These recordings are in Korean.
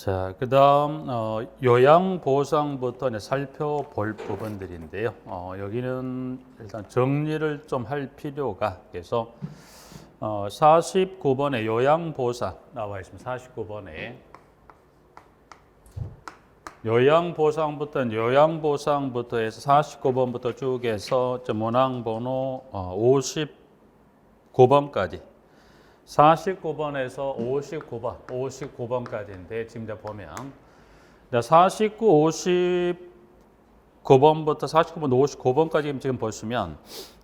자, 그다음 요양보상부터 이제 살펴볼 부분들인데요. 여기는 일단 정리를 좀 할 필요가 있어서 49번에 요양보상 나와 있습니다. 49번에 요양보상부터 해서 49번부터 쭉 해서 문항번호 59번까지 49번에서 59번까지인데 지금 이제 보면 49, 59번부터 49번, 59번까지 지금 보시면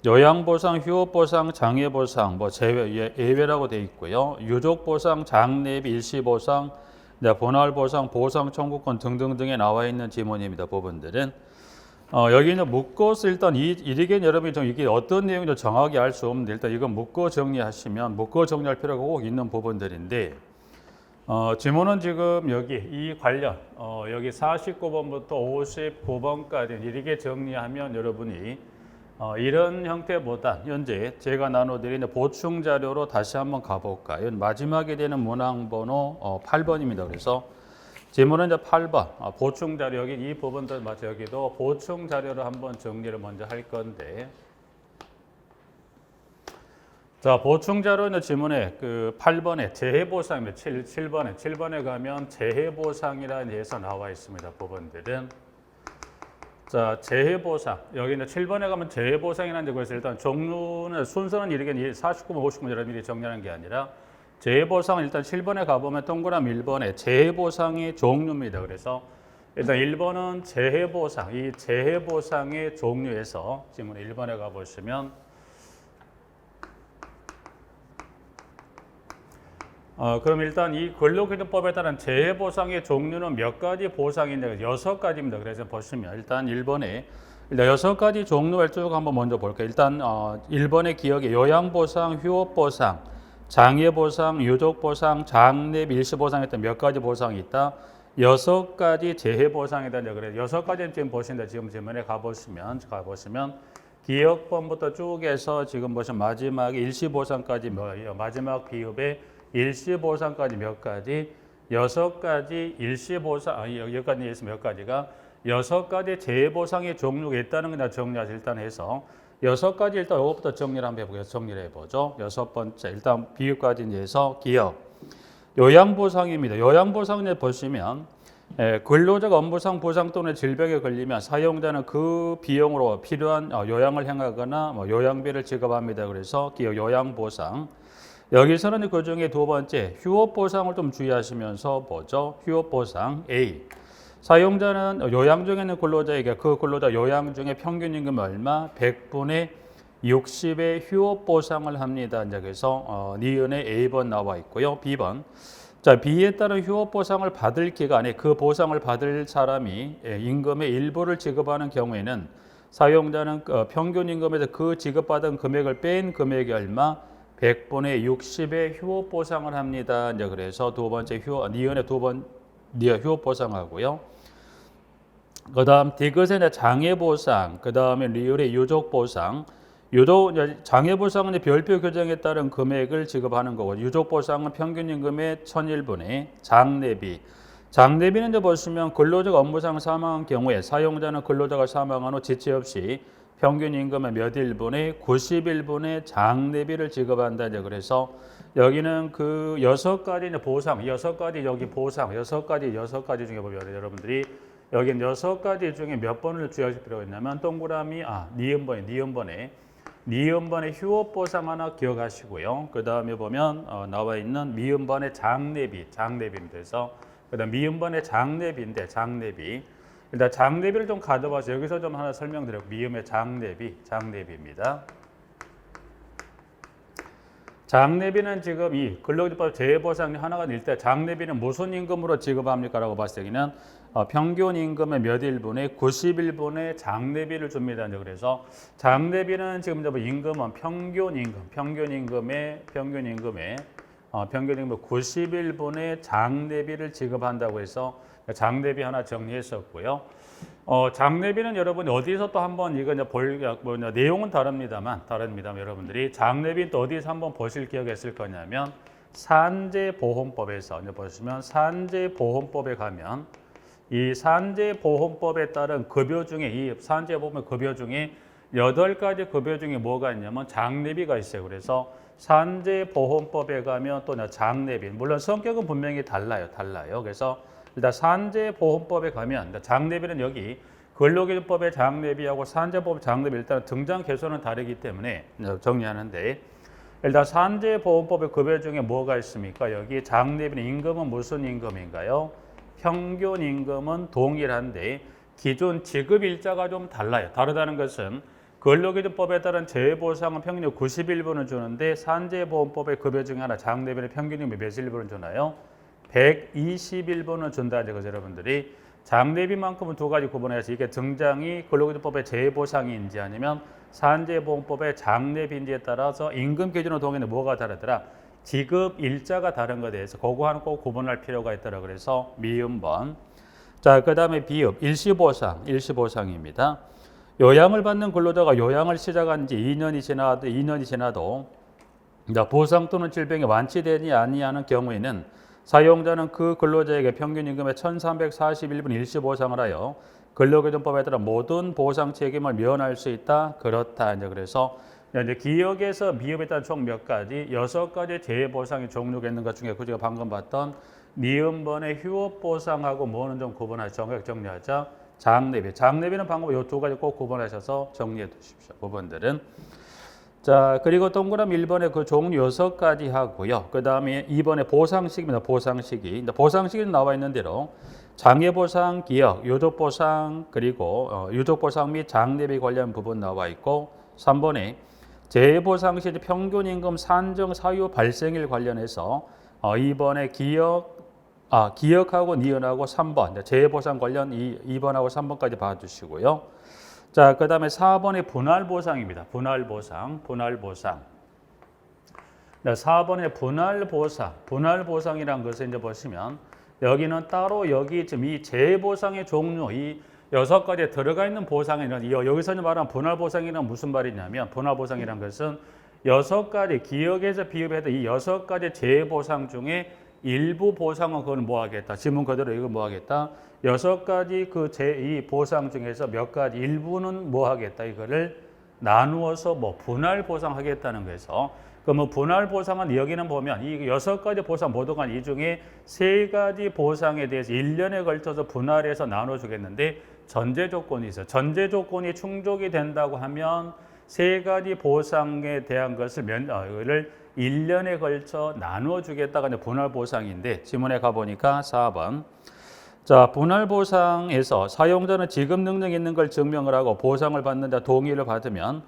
요양보상, 휴업보상, 장애보상, 뭐 예외라고 되어 있고요. 유족보상, 장례비, 일시보상, 본활보상, 보상 청구권 등등등에 나와 있는 지문입니다. 부분들은. 여기는 묶어서 일단 이리겐 여러분이 좀 이게 어떤 내용인지 정확히 알 수 없는데 일단 이건 묶어 정리하시면 묶어 정리할 필요가 꼭 있는 부분들인데 지문은 지금 여기 이 관련 여기 49번부터 59번까지 이렇게 정리하면 여러분이 이런 형태보다 현재 제가 나눠드리는 보충 자료로 다시 한번 가볼까요? 마지막에 되는 문항번호 8번입니다. 그래서 지문은 이제 8번 보충 자료 여기 이 부분들 맞아 여기도 보충 자료로 한번 정리를 먼저 할 건데 자 보충 자료는 지문에 그 8번에 재해보상입니다. 7번에 가면 재해보상이라는 예서 나와 있습니다. 부분들은 자 재해보상 여기는 7번에 가면 재해보상이라는 데서 일단 종류는 순서는 이렇게 49번 50번 여러 미리 정리하는 게 아니라 재해보상은 일단 7번에 가보면 동그라미 1번에 재해보상의 종류입니다. 그래서 일단 1번은 재해보상, 이 재해보상의 종류에서 지금 1번에 가보시면 그럼 일단 이 근로기준법에 따른 재해보상의 종류는 몇 가지 보상인데 6가지입니다. 그래서 보시면 일단 1번에 일단 6가지 종류를 쭉 한번 먼저 볼게요. 일단 1번의 기억에 요양보상, 휴업보상, 장애보상, 유족보상, 장례비, 일시보상 했던 몇 가지 보상이 있다. 6가지 재해보상이다. 그래서 6가지는 지금 보신다. 지금 지문에 가보시면 기억번부터 쭉 해서 지금 보시면 마지막에 일시보상까지 뭐예요? 마지막 비읍에 일시보상까지 몇 가지? 6가지 일시보상, 여기까지 있으면 몇 가지가 6가지 재해보상의 종류가 있다는 걸 정리하시 일단 해서 6가지 일단 이것부터 정리를 한번 해보겠습니다. 정리를 해보죠. 6번째 일단 비읍까지 해서 기억 요양보상입니다. 요양보상을 보시면 근로자가 업무상 부상 또는 질병에 걸리면 사용자는 그 비용으로 필요한 요양을 행하거나 요양비를 지급합니다. 그래서 기억 요양보상 여기서는 그 중에 두 번째 휴업보상을 좀 주의하시면서 보죠. 휴업보상 A 사용자는 요양 중에 있는 근로자에게 그 근로자 요양 중에 평균 임금 얼마? 100분의 60의 휴업 보상을 합니다. 이제 그래서 니은의 A번 나와 있고요. B번. 자, B에 따른 휴업 보상을 받을 기간에 그 보상을 받을 사람이 임금의 일부를 지급하는 경우에는 사용자는 평균 임금에서 그 지급받은 금액을 뺀 금액이 얼마? 100분의 60의 휴업 보상을 합니다. 이제 그래서 두 번째 니은의 휴업 보상하고요. 그 다음 디귿의 장애보상, 그 다음에 리을의 유족보상. 장애보상은 별표 규정에 따른 금액을 지급하는 거고 유족보상은 평균 임금의 1001분의 장례비. 장례비는 이제 보시면 근로자가 업무상 사망한 경우에 사용자는 근로자가 사망한 후 지체 없이 평균 임금의 몇 일분의 91분의 장례비를 지급한다. 그래서 여기는 그 6가지 보상, 6가지 여기 보상, 6가지 중에 보면 여러분들이 여기는 6가지 중에 몇 번을 주의하실 필요가 있냐면 동그라미 니은번에 휴업보상 하나 기억하시고요. 그 다음에 보면 나와 있는 미음번의 장례비입니다. 그래서 그 다음 미음번의 장례비 일단 장례비를 좀 가져봐서 여기서 좀 하나 설명드려요. 미음의 장례비입니다. 장례비는 지금 이 근로기준법 재해보상 하나가 일때 장례비는 무슨 임금으로 지급합니까? 라고 봤을 때는 평균 임금의 몇 일분의 91분의 장례비를 줍니다. 그래서 장례비는 지금 임금은 평균 임금의 91분의 장례비를 지급한다고 해서 장례비 하나 정리했었고요. 장례비는 여러분이 어디서 또 한번 이거 내용은 다릅니다만 여러분들이 장례비 또 어디서 한번 보실 기회가 있을 거냐면 산재보험법에서 이제 보시면 산재보험법에 가면 이 산재보험법에 따른 급여 중에 이 산재보험 급여 중에 8가지 급여 중에 뭐가 있냐면 장례비가 있어요. 그래서 산재보험법에 가면 또 장례비, 물론 성격은 분명히 달라요. 그래서 일단 산재보험법에 가면 장례비는 여기 근로기준법의 장례비하고 산재보험 장례비 일단 등장 개수는 다르기 때문에 정리하는데, 일단 산재보험법의 급여 중에 뭐가 있습니까? 여기 장례비는 임금은 무슨 임금인가요? 평균 임금은 동일한데 기존 지급 일자가 좀 달라요. 다르다는 것은 근로기준법에 따른 재보상은 평균 91분을 주는데 산재보험법의 급여 중에 하나 장례비는 평균 임금이 몇 일분을 주나요? 121분을 준다는 거죠. 여러분들이 장례비만큼은 두 가지 구분해서 이게 등장이 근로기준법의 재보상인지 아니면 산재보험법의 장례비인지에 따라서 임금 기준으로 동일한데 뭐가 다르더라? 지급 일자가 다른 것에 대해서 그거 하나 꼭 구분할 필요가 있더라. 그래서 미음번. 자, 그다음에 비읍 일시보상입니다. 요양을 받는 근로자가 요양을 시작한 지 2년이 지나도 부상 또는 질병이 완치되지 아니하는 경우에는 사용자는 그 근로자에게 평균 임금의 1,341분 일시보상을 하여 근로기준법에 따라 모든 보상 책임을 면할 수 있다. 그렇다. 이제 그래서 이제 기역에서 미흡에 따른 총 몇 가지 6가지 재보상의 종류가 있는 것 중에 우리가 방금 봤던 니은번의 휴업보상하고 뭐는 좀 구분해서 정확히 정리하자. 장례비는 방금 이 두 가지 꼭 구분하셔서 정리해 두십시오. 부분들은. 자, 그리고 동그라미 1번에 그 종류 6가지 하고요. 그 다음에 2번에 보상식입니다. 보상식이 나와 있는 대로 장애보상, 기역, 유족보상, 그리고 유족보상 및 장례비 관련 부분 나와 있고, 3번에 재보상 시 평균 임금 산정 사유 발생일 관련해서 2번에 기역하고 니은하고 3번 재보상 관련 2번하고 3번까지 봐주시고요. 자, 그 다음에 4번의 분할보상입니다. 분할보상. 4번의 분할보상이라는 것을 이제 보시면 여기는 따로 여기 지금 이 재보상의 종류 이 6가지에 들어가 있는 보상이란 여기서 말하는 분할보상이란 무슨 말이냐면 분할보상이란 것은 6가지 기역에서 비읍해도 이 6가지 재보상 중에 일부 보상은 그걸 뭐 하겠다. 지문 그대로 이거 뭐 하겠다. 6가지 이 보상 중에서 몇 가지 일부는 뭐 하겠다. 이거를 나누어서 뭐 분할 보상하겠다는 거에서 그러면 분할 보상은 여기는 보면 이 6가지 보상 모두가 이 중에 3가지 보상에 대해서 1년에 걸쳐서 분할해서 나눠 주겠는데 전제 조건이 있어요. 전제 조건이 충족이 된다고 하면 3가지 보상에 대한 것을 1년에 걸쳐 나누어 주겠다가 분할 보상인데 지문에 가 보니까 4번. 자, 분할 보상에서 사용자는 지급 능력이 있는 걸 증명을 하고 보상을 받는 자 동의를 받으면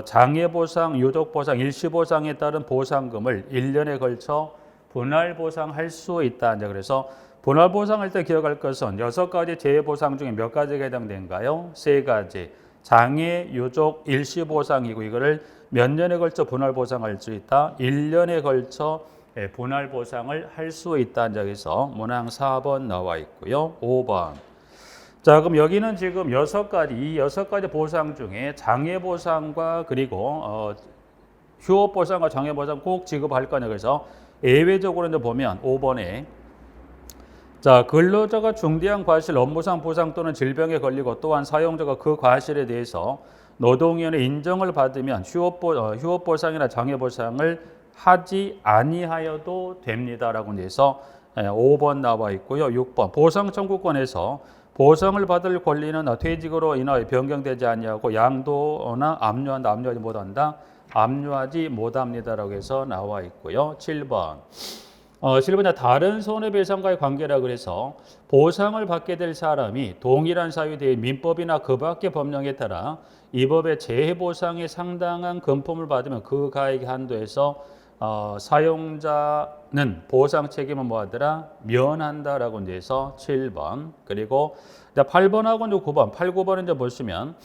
장애 보상, 유족 보상, 일시 보상에 따른 보상금을 1년에 걸쳐 분할 보상할 수 있다. 그래서 분할 보상할 때 기억할 것은 6가지 재해 보상 중에 몇 가지가 해당되는가요? 3가지. 장애, 유족, 일시 보상이고 이거를 몇 년에 걸쳐 분할 보상할 수 있다. 1년에 걸쳐 분할 보상을 할 수 있다. 그래서 문항 4번 나와 있고요. 5번. 자, 그럼 여기는 지금 6가지, 이 6가지 보상 중에 장애 보상과 그리고 휴업 보상과 장애 보상 꼭 지급할 거냐. 그래서 예외적으로 이제 보면 5번에 자, 근로자가 중대한 과실, 업무상 부상 또는 질병에 걸리고 또한 사용자가 그 과실에 대해서 노동위원회 인정을 받으면 휴업 보상이나 장애 보상을 하지 아니하여도 됩니다라고 해서 5번 나와 있고요. 6번 보상 청구권에서 보상을 받을 권리는 퇴직으로 인하여 변경되지 아니하고 양도나 압류하지 못한다. 압류하지 못합니다라고 해서 나와 있고요. 7번. 7번에 다른 손해배상과의 관계라 그래서 보상을 받게 될 사람이 동일한 사유에 대해 민법이나 그 밖의 법령에 따라 이 법의 재해보상에 상당한 금품을 받으면 그 가액 한도에서 사용자는 보상 책임을 뭐하더라? 면한다라고 이제 해서 7번. 그리고 8번하고 9번, 8, 9번은 이제 보시면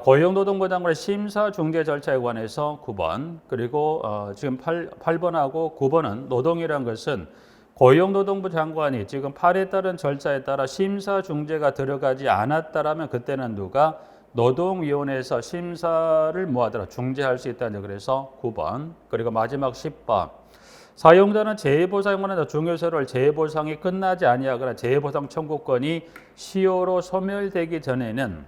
고용노동부장관의 심사 중재 절차에 관해서 9번. 그리고 지금 8번하고 9번은 노동이라는 것은 고용노동부 장관이 지금 8에 따른 절차에 따라 심사 중재가 들어가지 않았다라면 그때는 누가 노동위원회에서 심사를 뭐하더라 중재할 수 있다는 그래서 9번. 그리고 마지막 10번. 사용자는 재해보상권의 중요소를 재해보상이 끝나지 아니하거나 재해보상 청구권이 시효로 소멸되기 전에는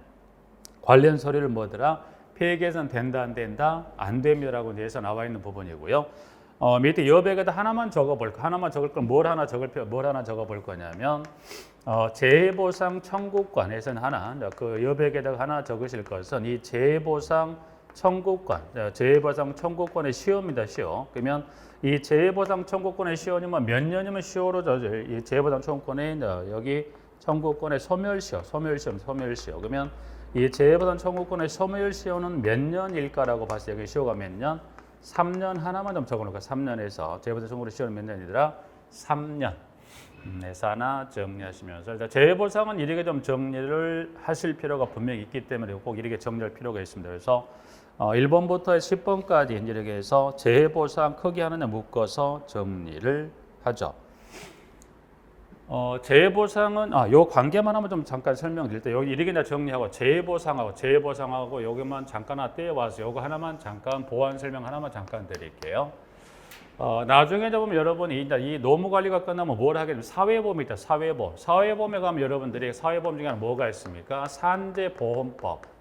관련 서류를 뭐더라? 폐기해서는 된다 안 된다? 안 됩니다라고 해서 나와 있는 부분이고요. 밑에 여백에다 하나만 적어볼 거. 하나만 적을 건 뭘 하나 적어볼 거냐면 재해보상 청구권에서는 하나 그 여백에다가 하나 적으실 것은 이 재해보상 청구권, 재해보상 청구권의 시효입니다. 시효. 그러면 이 재해보상 청구권의 시효는 몇 년이면 시효로 젖을 이 재해보상 청구권의 여기 청구권의 소멸시효. 그러면 이 재해보상 청구권의 소멸시효는 몇 년일까라고 봤을 때 여기 시효가 몇 년? 3년 하나만 좀 적어놓을까? 3년에서 재해보상 청구권의 시효는 몇 년이더라? 3년. 해서 하나 정리하시면서 일단 재해보상은 이렇게 좀 정리를 하실 필요가 분명히 있기 때문에 꼭 이렇게 정리할 필요가 있습니다. 그래서 1번부터 10번까지 이렇게 해서 재해보상 크게 하느냐 묶어서 정리를 하죠. 재해보상은 요 관계만 한번 좀 잠깐 설명드릴 때 여기 이렇게 정리하고 재해보상하고 여기만 잠깐 떼어와서 요거 하나만 잠깐 보완 설명 하나만 잠깐 드릴게요. 나중에 보면 여러분이 이 노무관리가 끝나면 뭘 하게 되면 사회보험이 있다. 사회보험에 가면 여러분들이 사회보험 중에 뭐가 있습니까? 산재보험법.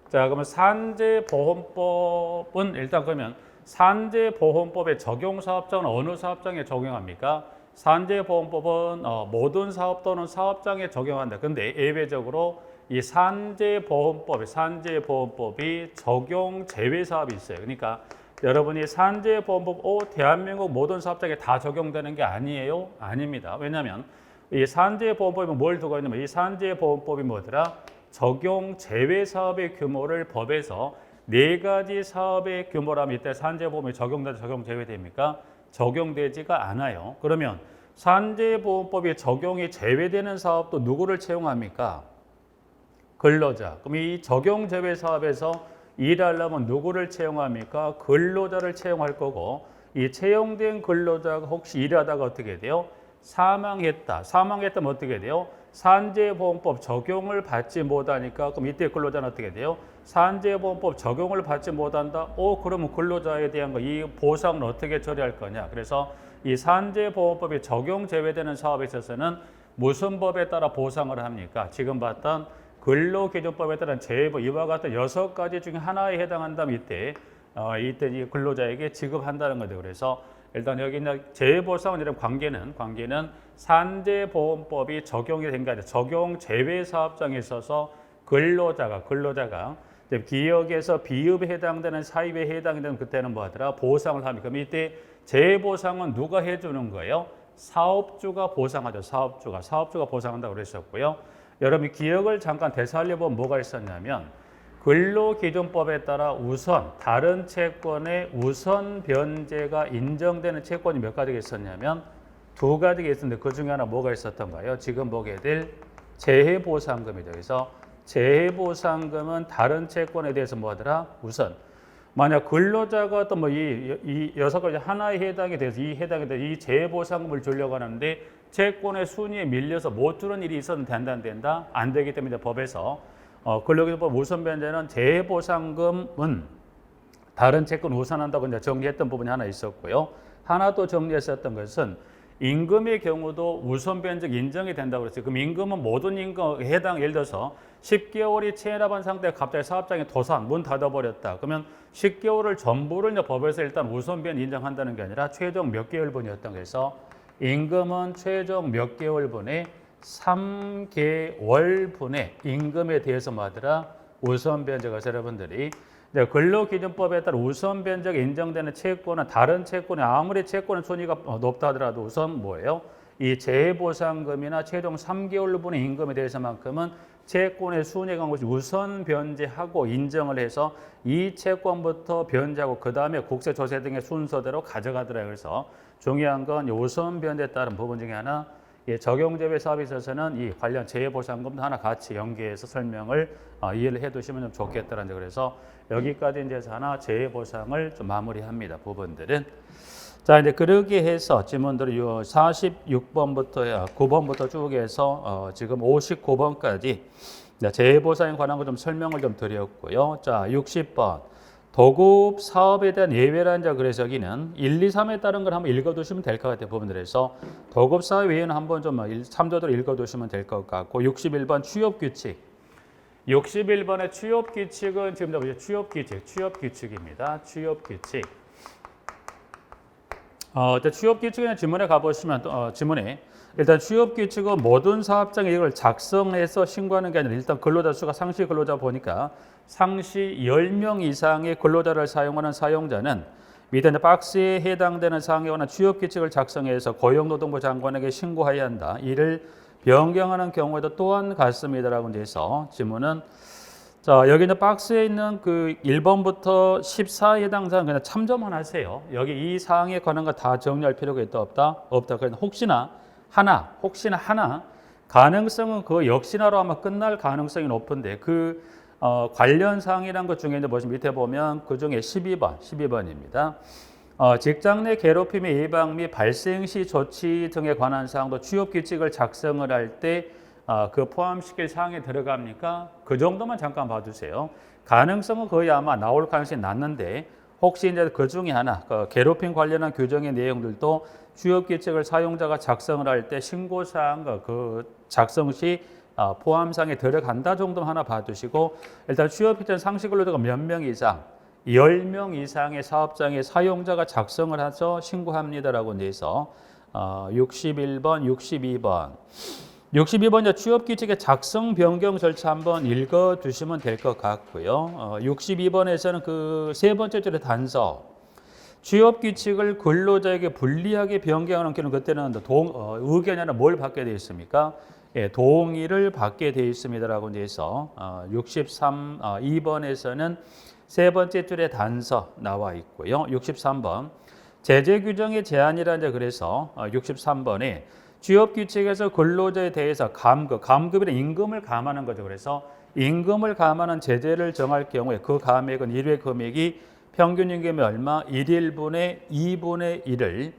자, 그러면 산재보험법은 일단 그러면 산재보험법의 적용사업장은 어느 사업장에 적용합니까? 산재보험법은 모든 사업 또는 사업장에 적용한다. 근데 예외적으로 이 산재보험법이 적용 제외 사업이 있어요. 그러니까 여러분이 산재보험법 대한민국 모든 사업장에 다 적용되는 게 아니에요? 아닙니다. 왜냐하면 이 산재보험법이 뭘 두고 있냐면 이 산재보험법이 뭐더라? 적용 제외 사업의 규모를 법에서 4가지 사업의 규모라면 이때 산재보험이 적용되다 적용 제외됩니까? 적용되지가 않아요. 그러면 산재보험법이 적용이 제외되는 사업도 누구를 채용합니까? 근로자. 그럼 이 적용 제외 사업에서 일하려면 누구를 채용합니까? 근로자를 채용할 거고 이 채용된 근로자가 혹시 일하다가 어떻게 돼요? 사망했다면 어떻게 돼요? 산재보험법 적용을 받지 못하니까 그럼 이때 근로자는 어떻게 돼요? 산재보험법 적용을 받지 못한다? 그러면 근로자에 대한 이 보상은 어떻게 처리할 거냐? 그래서 이 산재보험법이 적용 제외되는 사업에 있어서는 무슨 법에 따라 보상을 합니까? 지금 봤던 근로기준법에 따른 재해보험 이와 같은 6가지 중에 하나에 해당한다면 이때 이 근로자에게 지급한다는 거죠. 그래서 일단 여기 있는 재해보상은 이런 관계는 산재보험법이 적용이 된 게 아니라 적용 제외 사업장에 있어서 근로자가 기업에서 비읍에 해당되는 사입에 해당되는 그때는 뭐 하더라? 보상을 합니다. 그럼 이때 재해보상은 누가 해주는 거예요? 사업주가 보상하죠. 사업주가 보상한다고 그랬었고요. 여러분이 기억을 잠깐 되살려보면 뭐가 있었냐면 근로기준법에 따라 우선 다른 채권의 우선 변제가 인정되는 채권이 몇 가지가 있었냐면 2가지가 있었는데 그 중에 하나 뭐가 있었던가요? 지금 보게 될 재해보상금이죠. 그래서 재해보상금은 다른 채권에 대해서 뭐 하더라? 우선 만약 근로자가 어떤 이 6가지 하나에 해당이 돼서 이 재해보상금을 주려고 하는데 채권의 순위에 밀려서 못 주는 일이 있어도 된다? 안 되기 때문에 법에서 근로기준법 우선 변제는 재해보상금은 다른 채권 우선한다고 이제 정리했던 부분이 하나 있었고요. 하나 또 정리했었던 것은 임금의 경우도 우선 변제가 인정이 된다고 그랬어요. 그럼 임금은 모든 임금에 해당, 예를 들어서 10개월이 체납한 상태에 갑자기 사업장이 도산, 문 닫아버렸다. 그러면 10개월을 전부를 이제 법에서 일단 우선 변 인정한다는 게 아니라 최종 몇 개월분이었던 거에서 임금은 최종 몇 개월분에 3개월분의 임금에 대해서 뭐하더라? 우선 변제가 여러분들이 근로기준법에 따라 우선 변제가 인정되는 채권은 다른 채권이 아무리 채권의 순위가 높다 하더라도 우선 뭐예요? 이 재해보상금이나 최종 3개월분의 임금에 대해서만큼은 채권의 순위가 간 것이 우선 변제하고 인정을 해서 이 채권부터 변제하고 그 다음에 국세조세 등의 순서대로 가져가더라고요. 그래서 중요한 건 우선 변제에 따른 부분 중에 하나 적용제외 사업에 있어서는 이 관련 재해보상금도 하나 같이 연계해서 설명을 이해를 해두시면 좀 좋겠다는 데 그래서 여기까지 이제 하나 재해보상을 좀 마무리합니다. 부분들은 자 이제 그러게 해서 지문들을 46번부터 9번부터 쭉 해서 지금 59번까지 재해보상에 관한 거 좀 설명을 좀 드렸고요. 자 60번 도급 사업에 대한 예외라는 자 그래서 여기는 1, 2, 3에 따른 걸 한번 읽어두시면 될 것 같아요. 부분들에서 도급 사업 외에는 한번 좀 참조대로 읽어두시면 될 것 같고 61번 취업규칙 61번의 취업규칙은 지금 보시죠. 취업규칙입니다. 취업규칙 취업규칙의 지문에 가보시면 지문에 일단 취업규칙은 모든 사업장에 이걸 작성해서 신고하는 게 아니라 일단 근로자 수가 상시 근로자 보니까 상시 10명 이상의 근로자를 사용하는 사용자는 밑에 박스에 해당되는 사항에 관한 취업규칙을 작성해서 고용노동부 장관에게 신고해야 한다. 이를 변경하는 경우에도 또한 같습니다라고 이제 해서 지문은 자 여기 있는 박스에 있는 그 1번부터 14에 해당 사항 그냥 참조만 하세요. 여기 이 사항에 관한 거 다 정리할 필요가 있다 없다? 없다. 그래서 혹시나 하나 가능성은 그 역시나로 아마 끝날 가능성이 높은데 그 관련 사항이란 것 중에 이제 보시면 밑에 보면 그 중에 12번입니다. 직장 내 괴롭힘의 예방 및 발생 시 조치 등에 관한 사항도 취업규칙을 작성을 할 때 그 포함시킬 사항에 들어갑니까? 그 정도만 잠깐 봐주세요. 가능성은 거의 아마 나올 가능성이 낮는데 혹시 이제 그 중에 하나 괴롭힘 관련한 규정의 내용들도 취업규칙을 사용자가 작성을 할 때 신고사항 그 작성 시 포함사항에 들어간다 정도만 하나 봐두시고 일단 취업규칙 상시근로자가 몇 명 이상 10명 이상의 사업장의 사용자가 작성을 해서 신고합니다라고 해서 61번, 62번 취업규칙의 작성 변경 절차 한번 읽어두시면 될 것 같고요. 62번에서는 그 세 번째 줄의 단서 취업규칙을 근로자에게 불리하게 변경하는 경우는 그때는 의견이 아니라 뭘 받게 되어 있습니까? 예, 동의를 받게 되어 있습니다라고 이제 해서 2번에서는 세 번째 줄의 단서 나와 있고요. 63번 제재 규정의 제한이라 그래서 63번에 취업규칙에서 근로자에 대해서 감급이나 임금을 감하는 거죠. 그래서 임금을 감하는 제재를 정할 경우에 그 감액은 1회 금액이 평균 임금의 얼마? 1일분의 2분의 1을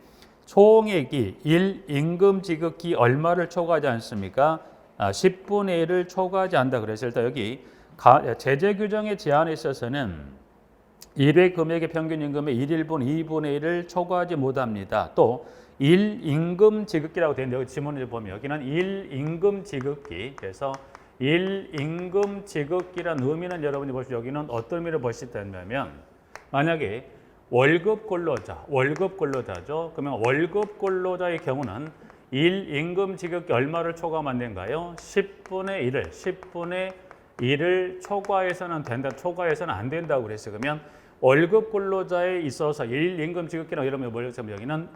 총액이 1 임금 지급기 얼마를 초과하지 않습니까? 10분의 1을 초과하지 않는다. 그래서 일단 여기 제재 규정의 제한에 있어서는 1회 금액의 평균 임금의 1일분 2분의 1을 초과하지 못합니다. 또 1 임금 지급기라고 되어 있는데 지문을 보면 여기는 1 임금 지급기 그래서 1 임금 지급기라는 의미는 여러분이 보시죠. 여기는 어떤 의미를 보시다면 만약에 월급 근로자죠. 그러면 월급 근로자의 경우는 1 임금 지급기 얼마를 초과하면 된가요? 10분의 1을 초과해서는 된다. 초과해서는 안 된다고 그랬어요. 그러면 월급 근로자에 있어서 1 임금 지급기나 이러면 뭐냐면 여기는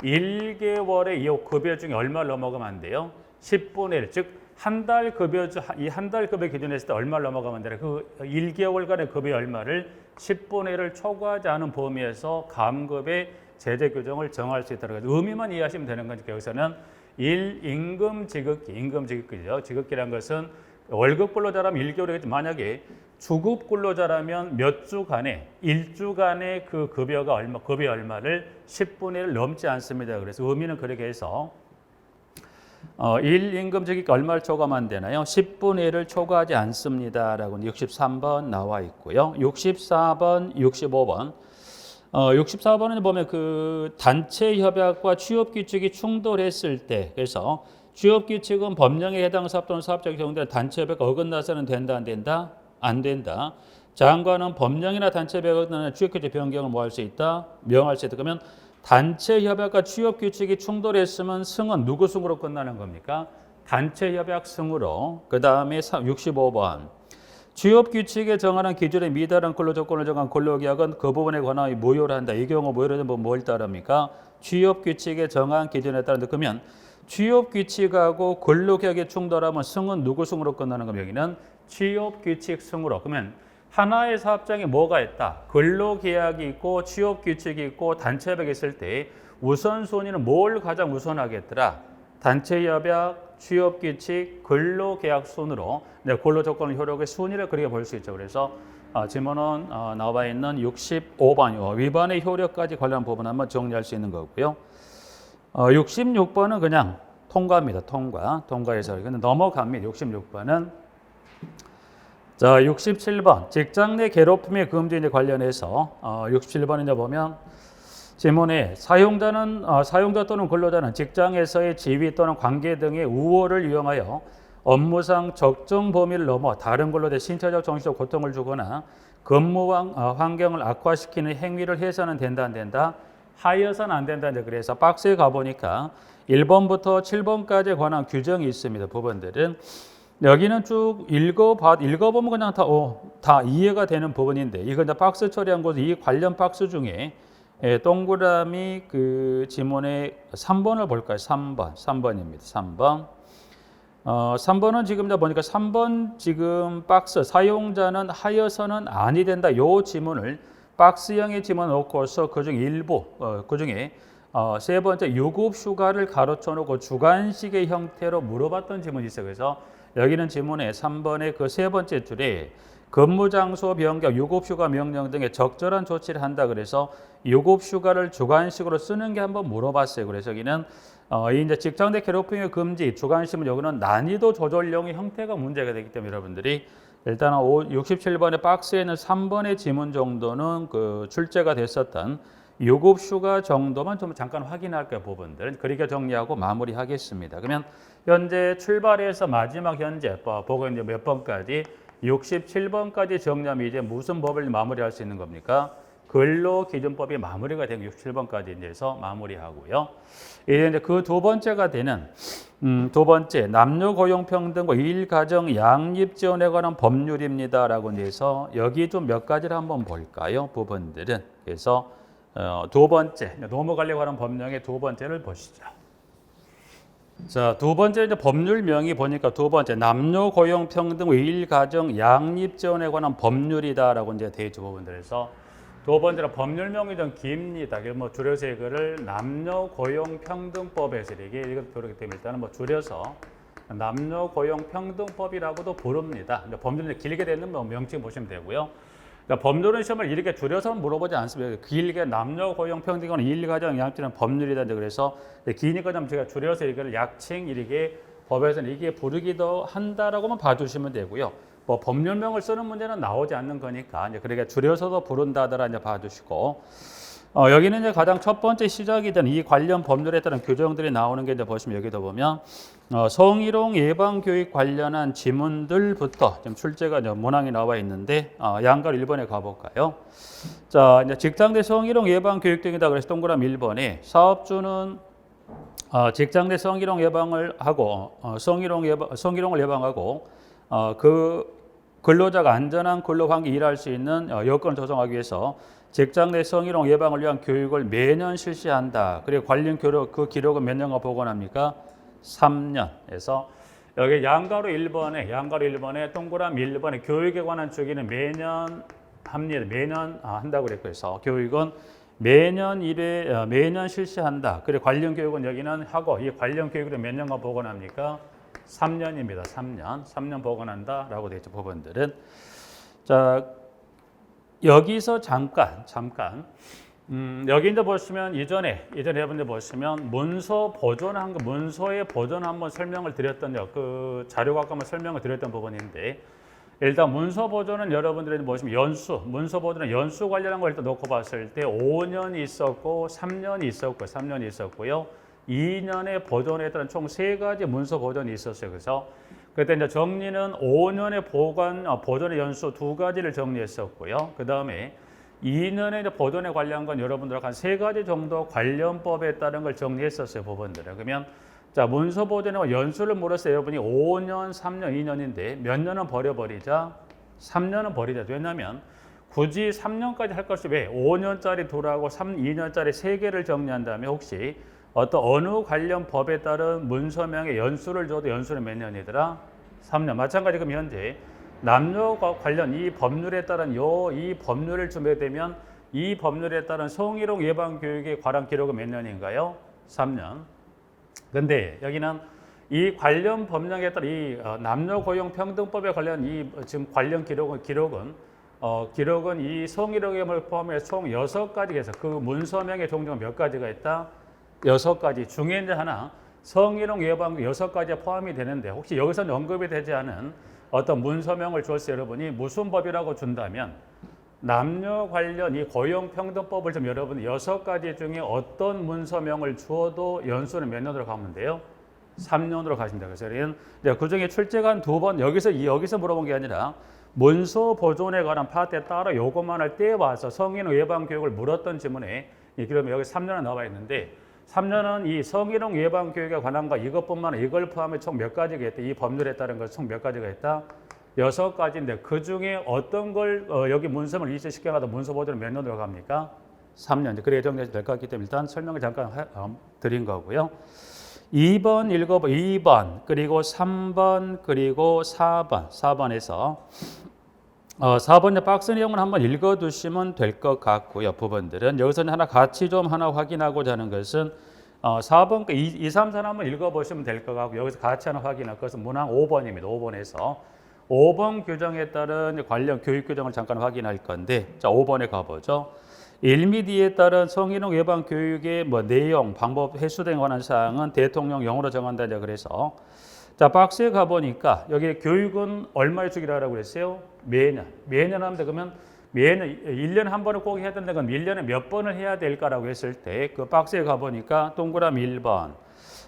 1개월의 이 급여 중에 얼마를 넘어가면 안 돼요? 10분의 1, 즉 한 달 급여 이 한 달 급여 기준에 있을 때 얼마를 넘어가면 안 돼요? 그 1개월간의 급여 얼마를 10분의 1을 초과하지 않은 범위에서 감급의 제재 규정을 정할 수 있다는 거죠. 의미만 이해하시면 되는 거니까 여기서는 1 임금 지급기죠. 지급기란 것은 월급 근로자라면 1개월이겠지. 만약에 주급 근로자라면 몇 주간에 1주간의 그 급여 얼마를 10분의 1을 넘지 않습니다. 그래서 의미는 그렇게 해서 1 임금 지급기 얼마를 초과하면 되나요? 10분의 1을 초과하지 않습니다라고 63번 나와 있고요. 64번, 65번. 64번은 보면 그 단체 협약과 취업 규칙이 충돌했을 때 그래서 취업 규칙은 법령에 해당 사업 또는 사업자의 경우에 단체 협약 어긋나서는 된다 안 된다? 안 된다. 장관은 법령이나 단체 협약에 어긋나는 취업 규칙 변경을 뭐 할 수 있다? 명할 수 있다. 그러면 단체 협약과 취업 규칙이 충돌했으면 승은 누구 승으로 끝나는 겁니까? 단체 협약 승으로. 그다음에 65번. 취업 규칙에 정하는 기준에 미달한 근로 조건을 정한 근로계약은 그 부분에 관하여 무효를 한다. 이 경우 무효를 하면 뭘 따릅니까? 취업 규칙에 정한 기준에 따른다. 그러면 취업 규칙하고 근로계약이 충돌하면 승은 누구 승으로 끝나는 겁니까? 여기는 취업 규칙 승으로. 그러면 하나의 사업장에 뭐가 있다? 근로계약이 있고 취업 규칙이 있고 단체 협약이 있을 때 우선순위는 뭘 가장 우선하겠더라? 단체 협약, 취업 규칙, 근로계약 순으로 근로조건 효력의 순위를 그렇게 볼 수 있죠. 그래서 지문은 나와 있는 65번 위반의 효력까지 관련 부분 한번 정리할 수 있는 거고요. 66번은 그냥 통과입니다. 통과해서 근데 넘어갑니다. 66번은 자, 67번 직장 내 괴롭힘의 금지에 관련해서 67번에 보면 지문에 사용자 또는 근로자는 직장에서의 지위 또는 관계 등의 우호를 이용하여 업무상 적정 범위를 넘어 다른 근로자의 신체적 정신적 고통을 주거나 근무 환경을 악화시키는 행위를 해서는 된다 안 된다? 하여서는 안 된다. 그래서 박스에 가보니까 1번부터 7번까지에 관한 규정이 있습니다. 부분들은 여기는 쭉 읽어보면 그냥 다 이해가 되는 부분인데 이거 이제 박스 처리한 곳 이 관련 박스 중에 동그라미 그 지문의 3번을 볼까요? 3번입니다. 3번. 3번은 지금 보니까 3번 지금 박스 사용자는 하여서는 아니 된다. 요 지문을 박스형의 지문 놓고서 그중 일부 그중에 세 번째 유급 휴가를 가로쳐 놓고 주관식의 형태로 물어봤던 지문이 있어요. 그래서 여기는 지문에 3번의 그 세 번째 줄에 근무 장소 변경, 유급 휴가 명령 등의 적절한 조치를 한다. 그래서 유급 휴가를 주관식으로 쓰는 게 한번 물어봤어요. 그래서 여기는 이 이제 직장 내 괴롭힘의 금지 주관식은 여기는 난이도 조절용의 형태가 문제가 되기 때문에 여러분들이 일단 67번의 박스에는 3번의 지문 정도는 그 출제가 됐었던 유급 휴가 정도만 좀 잠깐 확인할게요. 부분들 그렇게 정리하고 마무리하겠습니다. 그러면 현재 출발해서 마지막 현재 보고 이제 몇 번까지 67번까지 정리하면 이제 무슨 법을 마무리할 수 있는 겁니까? 근로기준법이 마무리가 되고 67번까지 해서 마무리하고요. 이제 그 두 번째가 되는 두 번째 남녀 고용 평등과 일 가정 양립 지원에 관한 법률입니다라고 해서 여기 좀 몇 가지를 한번 볼까요? 부분들은 그래서 두 번째 노무 관리에 관한 법령의 두 번째를 보시죠. 자, 두 번째 이제 법률명이 보니까 두 번째 남녀 고용 평등 일 가정 양립 지원에 관한 법률이다라고 이제 되어 있죠. 부분들에서 두 번째로 법률명이 좀 깁니다. 뭐 줄여서 이거를 남녀 고용 평등법에서 이게 그렇기 때문에 일단은 뭐 줄여서 남녀 고용 평등법이라고도 부릅니다. 법률이 길게 되는 명칭 보시면 되고요. 법률은 시험을 이렇게 줄여서 물어보지 않습니다. 길게 남녀 고용 평등은 일가정 양립지는 법률이다. 그래서 기니까 좀 제가 줄여서 이걸 약칭 이렇게 법에서는 이게 부르기도 한다라고만 봐주시면 되고요. 뭐 법률명을 쓰는 문제는 나오지 않는 거니까 이제 그러니까 줄여서도 부른다더라 이제 봐주시고 여기는 이제 가장 첫 번째 시작이 된 이 관련 법률에 따른 규정들이 나오는 게 이제 보시면 여기도 보면 성희롱 예방 교육 관련한 지문들부터 좀 출제가 이제 문항이 나와 있는데 양가로 1번에 가볼까요? 자, 이제 직장 내 성희롱 예방 교육 등이다. 그래서 동그라미 1번에 사업주는 직장 내 성희롱 예방을 하고 성희롱을 예방하고 그 근로자가 안전한 근로 환경에 일할 수 있는 여건을 조성하기 위해서 직장 내 성희롱 예방을 위한 교육을 매년 실시한다. 그리고 관련 그 기록은 몇 년간 보관합니까? 3년에서 여기 양가로 1번에 동그라미 1번에 교육에 관한 주기는 매년 합니다. 매년 한다고 그랬고 해서 교육은 매년 실시한다. 그리고 관련 교육은 여기는 하고 이 관련 교육을 몇 년간 보관합니까? 3년입니다. 3년 보관한다라고 되어 있죠. 부분들은 자 여기서 잠깐 여기 이제 보시면 이전에 여러분들 보시면 문서의 보존 한번 설명을 드렸던 그 자료가 한번 설명을 드렸던 부분인데 일단 문서 보존은 여러분들이 보시면 문서 보존은 연수 관련한 걸 일단 놓고 봤을 때 5년이 있었고 3년이 있었고요. 2년의 보존에 따른 총 3가지 문서 보존이 있었어요. 그래서 그때 이제 정리는 5년의 보존의 연수 2가지를 정리했었고요. 그 다음에 2년의 이제 보존에 관련한 건 여러분들하고 한 3가지 정도 관련법에 따른 걸 정리했었어요. 부분들을. 그러면 자 문서 보존의 연수를 물었어요. 여러분이 5년, 3년, 2년인데 몇 년은 버려버리자? 3년은 버리자. 왜냐하면 굳이 3년까지 할 것이 왜 5년짜리 2하고 2년짜리 3개를 정리한다면 혹시 어느 관련 법에 따른 문서명의 연수를 줘도 연수는 몇 년이더라? 3년. 마찬가지 그럼 현재 남녀가 관련 이 법률에 따른 이 법률을 준비되면 이 법률에 따른 성희롱 예방 교육의 관한 기록은 몇 년인가요? 3년. 근데 여기는 이 관련 법령에 따른 이 남녀 고용 평등법에 관련 이 지금 관련 기록은 이 성희롱 예방을 포함해 총 6가지에서 그 문서명의 종류가 몇 가지가 있다? 6가지 중에 이제 하나 성희롱 예방 6가지에 포함이 되는데 혹시 여기서는 언급이 되지 않은 어떤 문서명을 줬어요. 여러분이 무슨 법이라고 준다면 남녀 관련 이 고용평등법을 좀 여러분 6가지 중에 어떤 문서명을 주어도 연수는 몇 년으로 가면 돼요? 3년으로 가십니다. 그래서 그 중에 출제관 2번 여기서 물어본 게 아니라 문서 보존에 관한 파트에 따라 요것만 할 때 와서 성희롱 예방 교육을 물었던 지문에 그러면 여기 3년은 나와 있는데 3년은 이 성희롱 예방 교육에 관한 거 이것뿐만 아니라 이걸 포함해 총 몇 가지가 있다. 이 법률에 따른 것 총 몇 가지가 있다. 6가지인데 그 중에 어떤 걸 여기 문서를 이체시켜가도 문서 보존은 몇 년으로 갑니까? 3년. 그래 예정될 것 같기 때문에 일단 설명을 잠깐 드린 거고요. 2번 읽어봐. 2번 그리고 3번 그리고 4번에서 4번 박스 내용을 한번 읽어두시면 될 것 같고요. 부분들은 여기서는 같이 좀 확인하고자 하는 것은 4번 2, 3, 4 한번 읽어보시면 될 것 같고 여기서 같이 확인할 것은 문항 5번입니다. 5번에서 5번 규정에 따른 관련 교육 규정을 잠깐 확인할 건데 자 5번에 가보죠. 1 및 2에 따른 성희롱 예방 교육의 내용, 방법, 횟수 등에 관한 사항은 대통령령으로 정한다. 그래서 자 박스에 가보니까 여기 교육은 얼마의 주기라고 그랬어요? 매년 합니다. 그러면 매년 1년에 한 번을 꼭 해야 된다. 그럼 1년에 몇 번을 해야 될까라고 했을 때 그 박스에 가보니까 동그라미 1번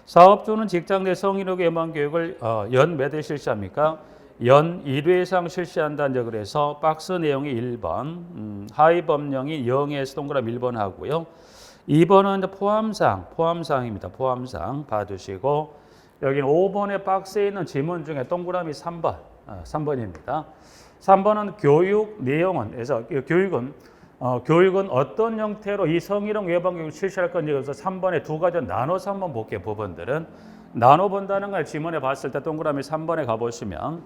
사업주는 직장 내 성희롱 예방 교육을 연 몇 회 실시합니까? 연 1회 이상 실시한다는 그래서 박스 내용이 1번 하위 법령이 0에서 동그라미 1번 하고요. 2번은 포함사항입니다. 포함사항 봐두시고 여기는 5번의 박스에 있는 지문 중에 동그라미 3번입니다. 3번은 교육 내용은 그래서 교육은 어떤 형태로 이 성희롱 예방 교육을 실시할 건지 그래서 3번에 2가지 나눠서 한번 볼게요. 부분들은 나눠 본다는 걸 지문에 봤을 때 동그라미 3번에 가보시면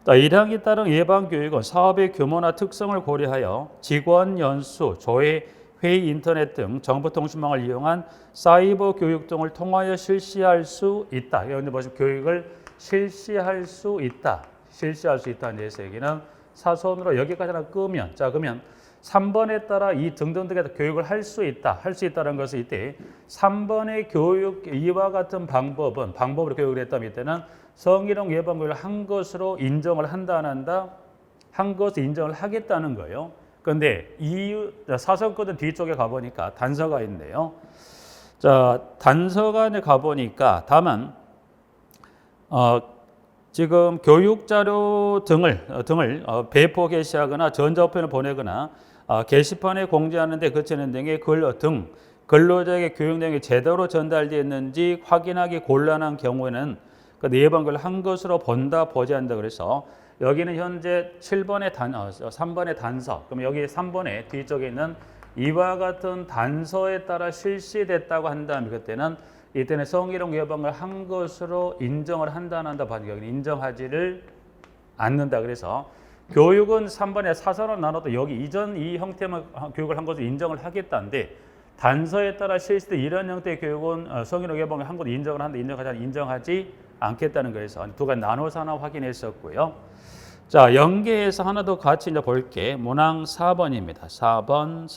1항에 따른 예방 교육은 사업의 규모나 특성을 고려하여 직원 연수, 조회, 회의, 인터넷 등 정보통신망을 이용한 사이버 교육 등을 통하여 실시할 수 있다. 여기 보시면 교육을 실시할 수 있다는 데서 얘기는 사선으로 여기까지나 끄면 자 그러면 3번에 따라 이 등등등에서 교육을 할 수 있다는 것은 이때 3번의 교육 이와 같은 방법으로 교육을 했다면 이때는 성희롱 예방 교육을 한 것으로 인정을 한다 안 한다? 한 것을 인정을 하겠다는 거예요. 그런데 이 사선거든 뒤쪽에 가보니까 단서가 있네요. 자 단서가 가보니까 다만 지금 교육 자료 등을 배포 게시하거나 전자우편을 보내거나 게시판에 공지하는 데 그치는 등의 근로자에게 교육 내용이 제대로 전달되었는지 확인하기 곤란한 경우에는 그 예방을 한 것으로 보지 않는다. 그래서 여기는 현재 3번의 단서. 그럼 여기 3번의 뒤쪽에 있는 이와 같은 단서에 따라 실시됐다고 한다면 이때는 성희롱 예방을 한 것으로 인정을 한다 안 한다 봐도 여기는 인정하지를 않는다. 그래서 교육은 3번에 사선으로 나눠도 여기 이전 이 형태만 교육을 한 것을 인정을 하겠다는데 단서에 따라 실시된 이런 형태의 교육은 성희롱 예방을 한 것을 인정을 한다. 인정하지 않겠다는 거에서 2가지 나눠서 하나 확인했었고요. 자 연계해서 하나 더 같이 볼게. 문항 4번입니다. 4번.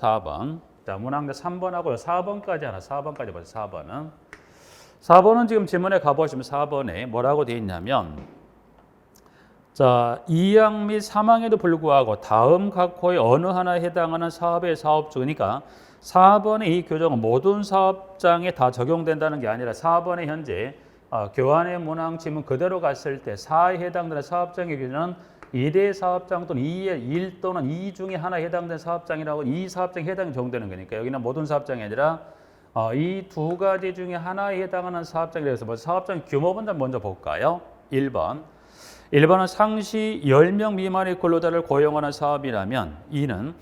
자 문항 3번하고 4번까지 보세요. 4번은 지금 지문에 가보시면 4번에 뭐라고 되어 있냐면 자 2항 및 3항에도 불구하고 다음 각 호의 어느 하나에 해당하는 사업의 사업주 그러니까 4번의 이 교정은 모든 사업장에 다 적용된다는 게 아니라 4번에 현재 교환의 문항 지문 그대로 갔을 때 4에 해당되는 사업장의 규정은 1의 사업장 또는 2의 1 또는 2 중에 하나에 해당되는 사업장이라고 이 사업장에 해당이 적용되는 거니까 여기는 모든 사업장이 아니라 이 2가지 중에 하나에 해당하는 사업장이라서 사업장 규모부터 먼저 볼까요? 1번은 상시 10명 미만의 근로자를 고용하는 사업이라면 2는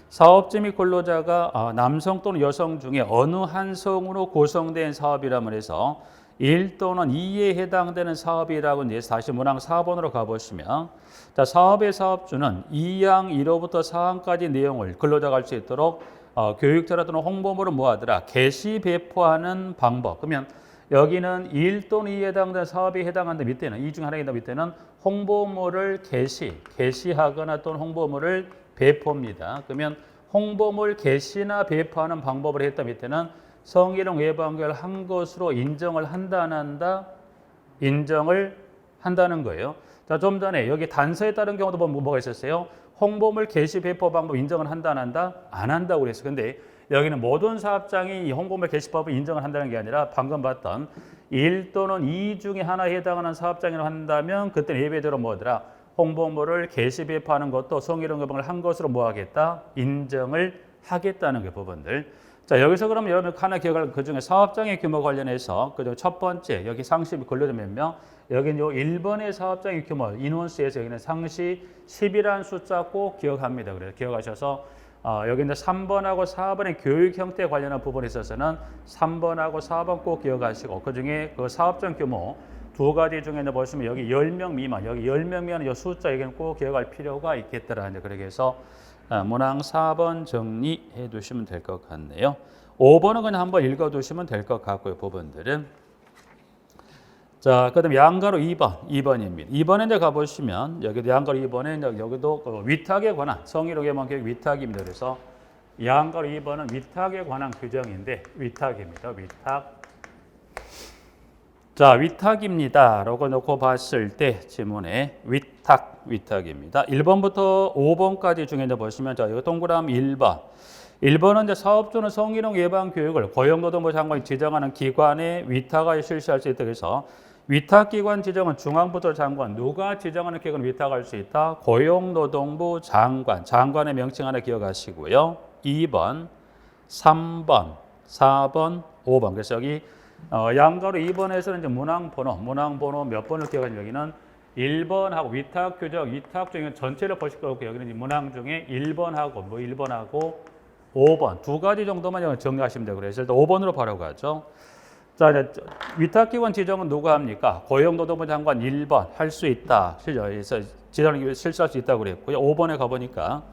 사업주 및 근로자가 남성 또는 여성 중에 어느 한 성으로 구성된 사업이라면 해서 1 또는 2에 해당되는 사업이라고 해서 다시 문항 4번으로 가보시면 자, 사업의 사업주는 2항 1호부터 4항까지 내용을 근로자가 알 수 있도록 교육자라 또는 홍보물을 모아들아 게시 배포하는 방법. 그러면 여기는 1 또는 2에 해당되는 사업에 해당하는 밑에는 이 중 하나이다 밑에는 홍보물을 게시하거나 또는 홍보물을 배포입니다. 그러면 홍보물 게시나 배포하는 방법을 했다 밑에는 성희롱 예방교육을 한 것으로 인정을 한다 안 한다? 인정을 한다는 거예요. 자, 좀 전에 여기 단서에 따른 경우도 뭐가 있었어요? 홍보물 게시 배포 방법 인정을 한다 안 한다? 안 한다고 그랬어요. 근데 여기는 모든 사업장이 이 홍보물 게시법을 인정을 한다는 게 아니라 방금 봤던 1 또는 2 중에 하나에 해당하는 사업장이라고 한다면 그때는 예배대로 뭐더라? 홍보물을 게시 배포하는 것도 성희롱 규정을 한 것으로 뭐 하겠다? 인정을 하겠다는 게 부분들. 자, 여기서 그러면 여러분 하나 기억할 그 중에 사업장의 규모 관련해서 그중 첫 번째 여기 상시 근로자 몇 명? 여기는 요 1번의 사업장의 규모 인원수에서 여기는 상시 10이라는 숫자 꼭 기억합니다. 그래서 기억하셔서 여기 이제 3번하고 4번의 교육 형태 관련한 부분에 있어서는 3번하고 4번 꼭 기억하시고 그 중에 그 사업장 규모 두 가지 중에 보시면 여기 10명 미만, 여기 10명 미만의 이 숫자 여기는 꼭 기억할 필요가 있겠더라. 이제 그렇게 해서 문항 4번 정리해 두시면 될 것 같네요. 5번은 그냥 한번 읽어 두시면 될 것 같고요. 부분들은. 자, 그다음 양가로 2번입니다. 2번에 이제 가보시면 여기도 양가로 2번에 여기도 그 위탁에 관한 성희롱예방 교육 위탁입니다. 그래서 양가로 2번은 위탁에 관한 규정인데 위탁입니다. 위탁. 자, 위탁입니다. 라고 놓고 봤을 때 지문에 위탁입니다. 1번부터 5번까지 중에 이제 보시면 자, 이거 동그라미 1번. 1번은 이제 사업주는 성희롱 예방 교육을 고용노동부 장관이 지정하는 기관에 위탁하여 실시할 수 있다. 그래서 위탁기관 지정은 중앙부처 장관, 누가 지정하는 기관을 위탁할 수 있다? 고용노동부 장관, 장관의 명칭 하나 기억하시고요. 2번, 3번, 4번, 5번. 그래서 여기 양가로 2번에서는 이제 문항번호 몇 번을 기억하시면 여기는 1번하고 위탁 규정, 위탁 중에 전체를 보실 거고 여기는 문항 중에 1번하고 1번하고 5번 두 가지 정도만 정리하시면 되고 그래서 일단 5번으로 바로 가죠. 자, 이제 위탁기관 지정은 누가 합니까? 고용노동부 장관 1번 할 수 있다. 지정을 실시할 수 있다고 그랬고요. 5번에 가보니까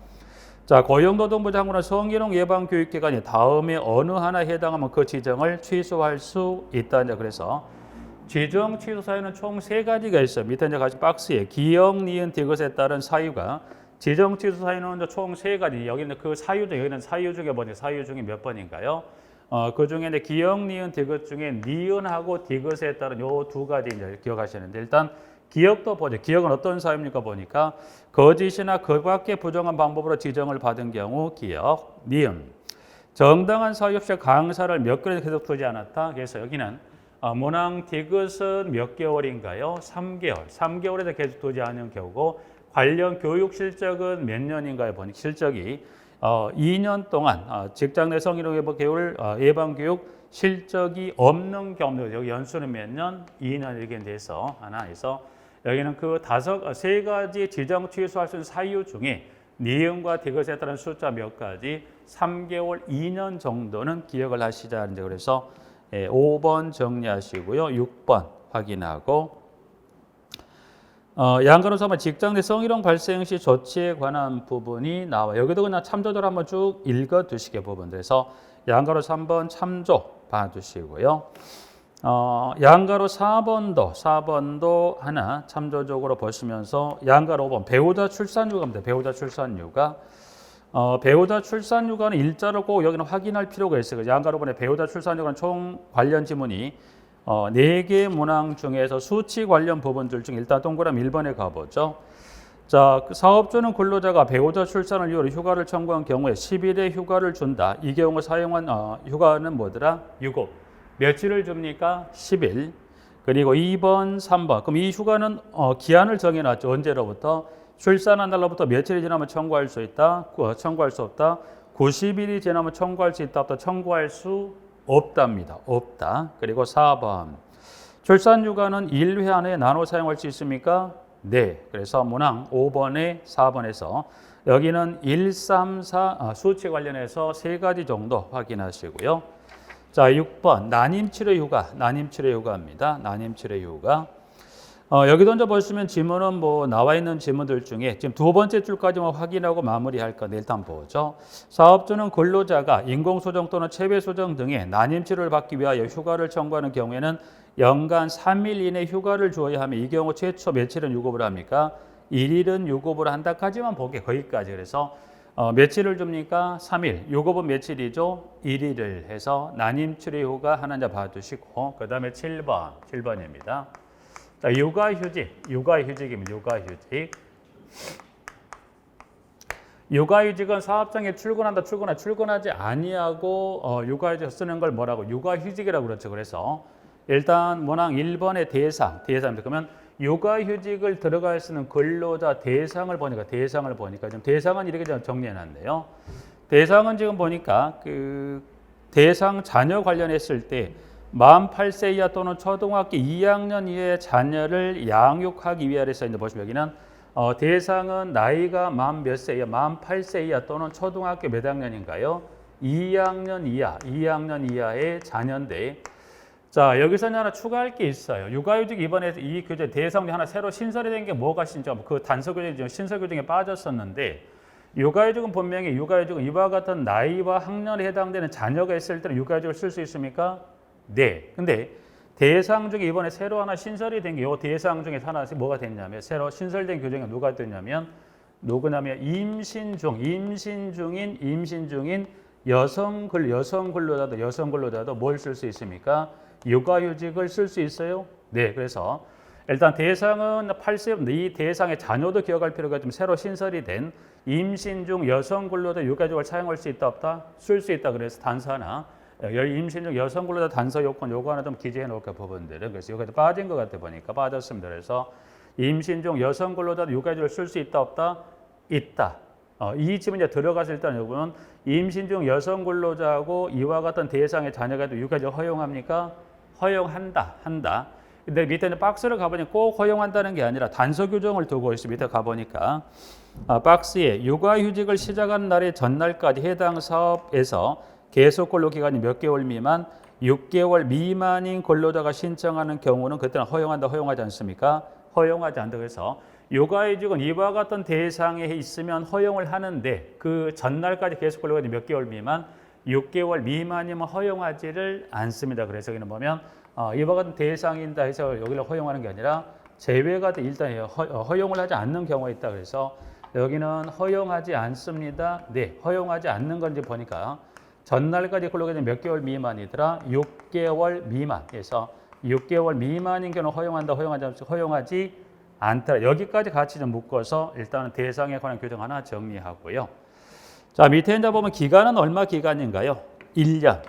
자, 고용노동부 장관은 성희롱 예방 교육기관이 다음에 어느 하나에 해당하면 그 지정을 취소할 수 있다. 이제 그래서 지정 취소 사유는 총 3가지가 있어요. 밑에 이제 같이 박스에 기역, 니은, 디귿에 따른 사유가 지정 취소 사유는 총 3가지. 여기는 그 사유 중에 여기는 사유 중에 뭐냐? 사유 중에 몇 번인가요? 그 중에 이제 기역, 니은, 디귿 중에 니은하고 디귿에 따른 요 두 가지 이제 기억하시는데 일단 기역도 보죠. 기역은 어떤 사유입니까? 보니까 거짓이나 그 밖의 부정한 방법으로 지정을 받은 경우 기역, 니은. 정당한 사유 없이 강사를 몇 개월 계속 두지 않았다. 그래서 여기는 문항 디귿은 몇 개월인가요? 3개월. 3개월에서 계속 두지 않은 경우고 관련 교육 실적은 몇 년인가요? 보니 실적이 2년 동안 직장 내 성희롱 예방 교육 실적이 없는 경우 여기 연수는 몇 년? 2년 이렇게 돼서 하나 해서 여기는 그 3가지 지정 취소할 수 있는 사유 중에 니은과 디귿에 따른 숫자 몇 가지 3개월, 2년 정도는 기억을 하시자. 이제 그래서 5번 정리하시고요. 6번 확인하고 양가로 3번 직장 내 성희롱 발생 시 조치에 관한 부분이 나와. 여기도 그냥 참조들 한번 쭉 읽어 두시게 부분들에서 양가로 3번 참조 봐두시고요. 양가로 4번도 하나 참조적으로 보시면서 양가로 5번 배우자 출산휴가입니다. 배우자 출산휴가. 배우자 출산휴가는 일자를 꼭 여기는 확인할 필요가 있어요. 양가로 5번에 배우자 출산휴가는 총 관련 지문이 4개 문항 중에서 수치 관련 부분들 중에 일단 동그라미 1번에 가보죠. 자, 사업주는 근로자가 배우자 출산을 이유로 휴가를 청구한 경우에 10일의 휴가를 준다. 이 경우 사용한 휴가는 뭐더라? 유급. 며칠을 줍니까? 10일. 그리고 2번, 3번. 그럼 이 휴가는 기한을 정해놨죠. 언제로부터? 출산한 날로부터 며칠이 지나면 청구할 수 있다. 청구할 수 없다. 90일이 지나면 청구할 수 있다. 없다. 청구할 수 없답니다. 없다. 그리고 4번. 출산휴가는 1회 안에 나눠 사용할 수 있습니까? 네. 그래서 문항 5번에 4번에서 여기는 1, 3, 4 수치 관련해서 3가지 정도 확인하시고요. 자, 6번 난임치료휴가. 난임치료휴가입니다. 난임치료휴가. 여기도 먼저 보시면 지문은 뭐 나와 있는 지문들 중에 지금 두 번째 줄까지만 확인하고 마무리할 건데 일단 보죠. 사업주는 근로자가 인공수정 또는 체배수정 등의 난임치료를 받기 위하여 휴가를 청구하는 경우에는 연간 3일 이내 휴가를 주어야 하며 이 경우 최초 며칠은 유급을 합니까? 1일은 유급을 한다까지만 보게 거기까지. 그래서 며칠을 줍니까? 3일. 유급은 며칠이죠? 1일을 해서 난임치료휴가 하나 봐두시고 그 다음에 7번입니다. 자, 육아휴직입니다. 육아휴직. 육아휴직은 사업장에 출근하지 아니하고 육아휴직 쓰는 걸 뭐라고? 육아휴직이라고 그렇죠. 그래서 일단 문항 1번의 대상입니다. 그러면 육아휴직을 들어갈 수 있는 근로자 대상을 보니까 좀 대상은 이렇게 좀 정리해놨네요. 대상은 지금 보니까 그 대상 자녀 관련했을 때 만 8세 이하 또는 초등학교 2학년 이하의 자녀를 양육하기 위하여 써 있는데 보시면 여기는 대상은 나이가 만 몇 세 이하, 만 8세 이하 또는 초등학교 몇 학년인가요? 2학년 이하의 자녀인데 자 여기서 하나 추가할 게 있어요. 육아휴직 이번에 이 교재 대상 중에 하나 새로 신설이 된 게 뭐가 신청? 그 단서 교재 신설 교정에 빠졌었는데 육아휴직은 분명히 육아휴직은 이와 같은 나이와 학년에 해당되는 자녀가 있을 때는 육아휴직을 쓸 수 있습니까? 네. 근데 대상 중에 이번에 새로 하나 신설이 된 게 이 대상 중에 하나 뭐가 됐냐면 새로 신설된 교정이 누가 됐냐면 누구냐면 임신 중인 여성 근로자도 뭘 쓸 수 있습니까? 육아휴직을 쓸 수 있어요. 네. 그래서 일단 대상은 80, 이 대상의 자녀도 기억할 필요가 좀 새로 신설이 된 임신 중 여성 근로자 육아휴직을 사용할 수 있다 없다? 쓸 수 있다. 그래서 단서 하나. 임신 중 여성 근로자 단서 요건 요거 하나 좀 기재해 놓을까 부분들은 그래서 여기서 빠진 것 같아 보니까 빠졌습니다. 그래서 임신 중 여성 근로자 육아휴직을 쓸 수 있다 없다? 있다. 이 집은 이제 들어가서 일단 여러분 임신 중 여성 근로자하고 이와 같은 대상의 자녀가 육아휴직 허용합니까? 한다. 근데 밑에 있는 박스를 가보니 꼭 허용한다는 게 아니라 단서 규정을 두고 있어. 밑에 가보니까 박스에 육아휴직을 시작하는 날의 전날까지 해당 사업에서 계속 근로 기간이 몇 개월 미만, 6개월 미만인 근로자가 신청하는 경우는 그때는 허용하지 않습니까? 허용하지 않다. 그래서 육아휴직은 이와 같은 대상에 있으면 허용을 하는데 그 전날까지 계속 근로 기간이 몇 개월 미만, 6개월 미만이면 허용하지를 않습니다. 그래서 여기는 보면 이와 같은 대상이다 해서 여기를 허용하는 게 아니라 제외가 일단 허용을 하지 않는 경우가 있다. 그래서 여기는 허용하지 않습니다. 네, 허용하지 않는 건지 보니까 전날까지 근로기간이 몇 개월 미만이더라? 6개월 미만에서 6개월 미만인 경우는 허용하지 않다. 여기까지 같이 좀 묶어서 일단은 대상에 관한 규정 하나 정리하고요. 자, 밑에 이제 보면 기간은 얼마 기간인가요? 1년.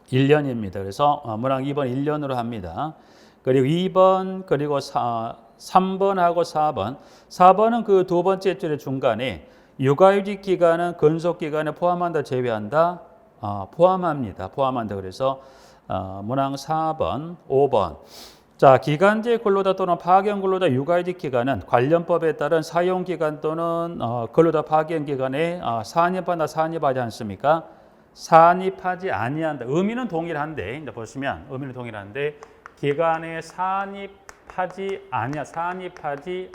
1년입니다. 그래서 문항 2번 1년으로 합니다. 그리고 2번 그리고 3번하고 4번. 4번은 그 두 번째 줄의 중간에 육아휴직 기간은 근속 기간에 포함한다 제외한다? 포함합니다. 그래서 문항 4번, 5번. 자, 기간제 근로자 또는 파견 근로자 육아휴직 기간은 관련법에 따른 사용 기간 또는 근로자 파견 기간에 산입하지 않습니까? 산입하지 아니한다. 의미는 동일한데 이제 보시면 의미는 동일한데 기간에 산입하지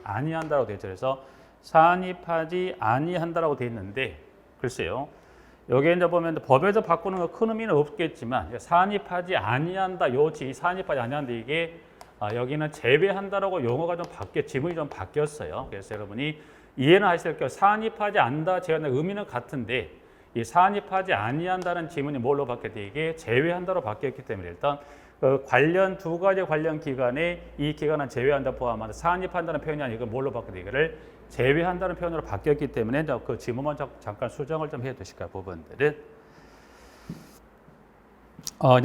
아니한다고 되어 있죠. 그래서 산입하지 아니한다라고 되어 있는데 글쎄요. 여기 이제 보면 법에서 바꾸는 거 큰 의미는 없겠지만 산입하지 아니한다. 산입하지 아니한다 이게 여기는 제외한다라고 용어가 좀 지문이 좀 바뀌었어요. 그래서 여러분이 이해는 하실 거예요. 산입하지 않다 제외한다 의미는 같은데 이 산입하지 아니한다는 지문이 뭘로 바뀌었대? 이게 제외한다로 바뀌었기 때문에 일단 관련 두 가지 관련 기간에 이 기간은 제외한다 포함한다. 산입한다는 표현이 아니고 뭘로 바뀌었대? 이거를 제외한다는 표현으로 바뀌었기 때문에 그 지문만 잠깐 수정을 좀 해두실까 부분들은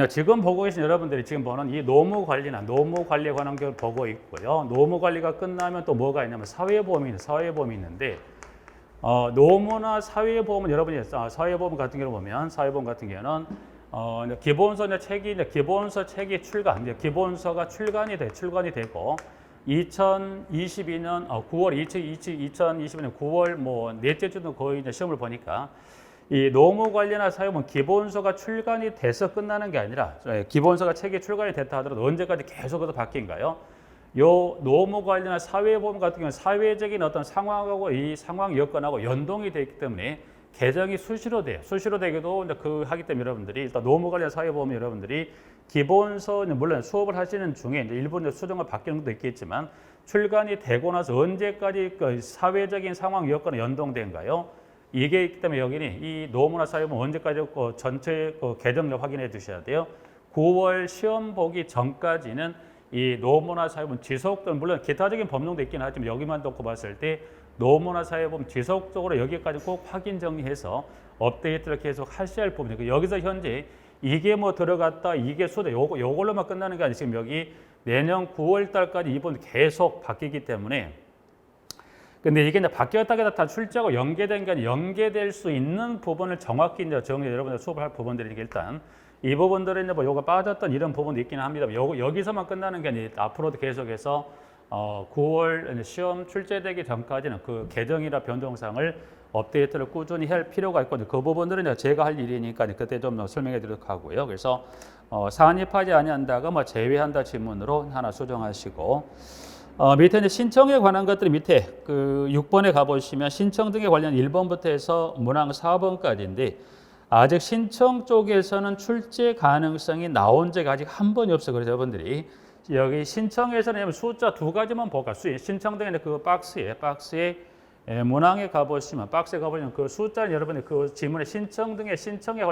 지금 보고 계신 여러분들이 지금 보는 이 노무 관리에 관한 걸 보고 있고요. 노무 관리가 끝나면 또 뭐가 있냐면 사회보험이 있는데 노무나 사회보험은 여러분이 사회보험 같은 경우 보면 사회보험 같은 경우는 기본서 책이 기본서가 출간이 되고 2022년 9월 뭐 넷째 주도 거의 이제 시험을 보니까 이 노무 관리나 사회보험 기본서가 출간이 돼서 끝나는 게 아니라 기본서가 책이 출간이 됐다 하더라도 언제까지 계속해서 바뀐가요? 요 노무 관리나 사회보험 같은 경우는 사회적인 어떤 상황하고 이 상황 여건하고 연동이 되기 때문에 개정이 수시로 돼요. 수시로 되기도 하기 때문에 여러분들이 일단 노무 관리나 사회보험 여러분들이 기본서 물론 수업을 하시는 중에 이제 일부 수정을 바뀌는 것도 있겠지만 출간이 되고 나서 언제까지 그 사회적인 상황 여건에 연동된가요? 이게 있기 때문에 여기는 이 노무나 사회보험 언제까지 전체 개정을 확인해 두셔야 돼요. 9월 시험 보기 전까지는 이 노무나 사회보험 지속적으로 물론 기타적인 법령도 있긴 하지만 여기만 놓고 봤을 때 노무나 사회보험 지속적으로 여기까지 꼭 확인 정리해서 업데이트를 계속 하셔야 할 부분이고 여기서 현재 이게 뭐 들어갔다 이게 수다 요걸로만 끝나는 게 아니라 지금 여기 내년 9월 달까지 이 부분 계속 바뀌기 때문에 근데 이게 이제 바뀌었다가 다 출제하고 연계된 게 아니라 연계될 수 있는 부분을 정확히 이제 여러분들 수업을 할 부분들이 일단 이 부분들은 이제 뭐 요거 빠졌던 이런 부분도 있기는 합니다. 여기서만 끝나는 게 아니라 앞으로도 계속해서 9월 시험 출제되기 전까지는 그 개정이나 변동사항을 업데이트를 꾸준히 할 필요가 있거든요. 그 부분들은 이제 제가 할 일이니까 그때 좀 설명해 드리도록 하고요. 그래서 산입하지 아니한다가 뭐 제외한다 지문으로 하나 수정하시고 밑에 이제 신청에 관한 것들이 밑에 그 6번에 가보시면 신청 등에 관련 1번부터 해서 문항 4번까지인데 아직 신청 쪽에서는 출제 가능성이 나온 적이 아직 한 번이 없어요. 그래서 여러분들이 여기 신청에서는 숫자 두 가지만 볼까? 신청 등에 그 박스에 문항에 가보시면 박스에 가보시면 그 숫자는 여러분이 그 지문의 신청 등의 신청에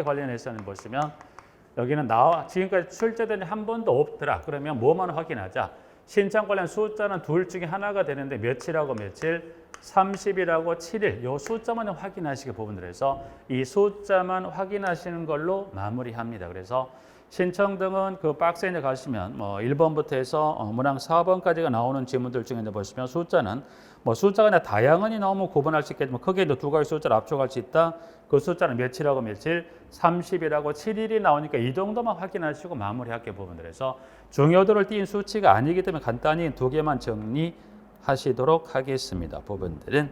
관련해서는 보시면 여기는 지금까지 출제된 한 번도 없더라. 그러면 뭐만 확인하자. 신청 관련 숫자는 둘 중에 하나가 되는데 며칠하고 며칠, 30일하고 7일 요 숫자만 확인하시게 부분들에서 이 숫자만 확인하시는 걸로 마무리합니다. 그래서 신청 등은 그 박스에 이제 가시면 뭐 1번부터 해서 문항 4번까지가 나오는 지문들 중에 이제 보시면 숫자는 뭐 숫자가 그냥 다양하게 나오면 구분할 수 있겠지만 크게 두 가지 숫자를 압축할 수 있다. 그 숫자는 며칠하고 며칠, 30일하고 7일이 나오니까 이 정도만 확인하시고 마무리할게 부분들에서 중요도를 띈 수치가 아니기 때문에 간단히 두 개만 정리하시도록 하겠습니다. 부분들은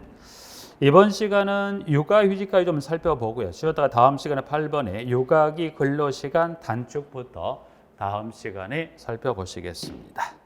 이번 시간은 육아휴직까지 좀 살펴보고요. 쉬었다가 다음 시간에 8번에 육아기 근로시간 단축부터 다음 시간에 살펴보시겠습니다.